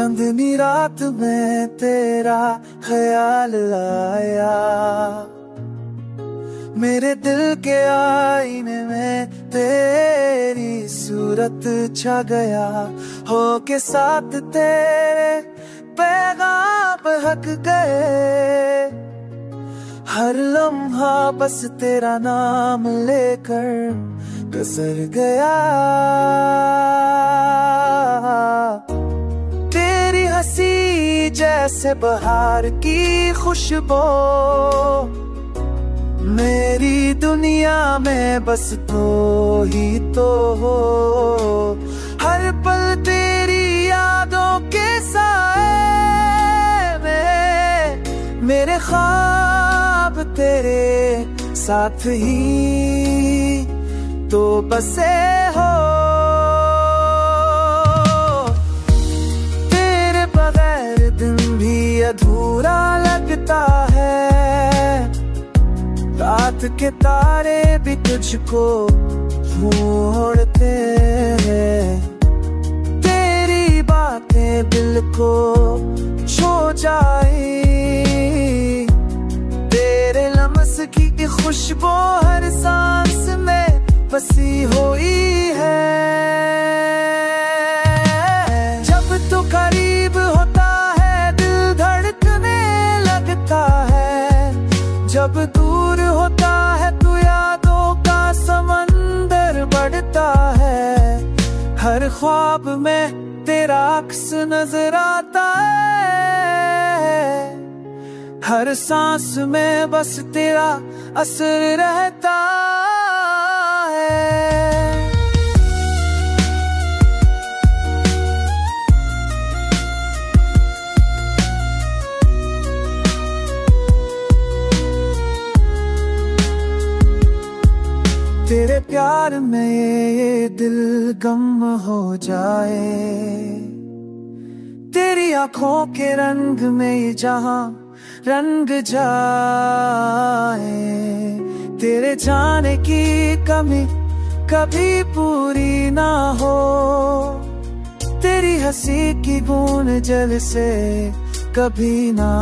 चांदनी रात में तेरा ख्याल आया, मेरे दिल के आईने में तेरी सूरत छा गया। हो के साथ तेरे पैगाम बहक गए, हर लम्हा बस तेरा नाम लेकर गुजर गया। तेरी हंसी जैसे बहार की खुशबू, मेरी दुनिया में बस तो ही तो हो। हर पल तेरी यादों के साए में मेरे ख्वाब तेरे साथ ही तो बसे हो। तेरे बगैर दिन भी अधूरा लगता है, रात के तारे भी तुझको ढूंढते हैं। तेरी बातें दिल को छू जाए, तेरे लम्स की खुशबू हर सांस में बसी हुई है। जब तू करीब होता है दिल धड़कने लगता है, जब दूर होता है तू यादों का समंदर बढ़ता है। हर ख्वाब में तेरा अक्स नजर आता है, हर सांस में बस तेरा असर रहता है। तेरे प्यार में ये दिल गम हो जाए, तेरी आंखों के रंग में ये जहां रंग जाए। तेरे जाने की कमी कभी पूरी ना हो, तेरी हंसी की बूंद जल से कभी ना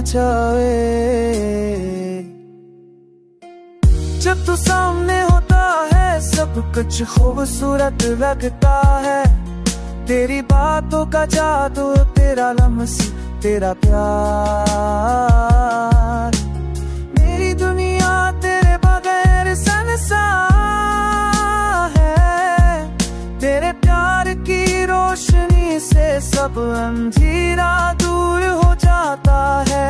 जाए। जब तू सामने होता है सब कुछ खूबसूरत लगता है, तेरी बातों का जादू, तेरा लम्स, तेरा प्यार। मेरी दुनिया तेरे बगैर सुनसान है, तेरे प्यार की रोशनी से सब अंधेरा दूर हो जाता है।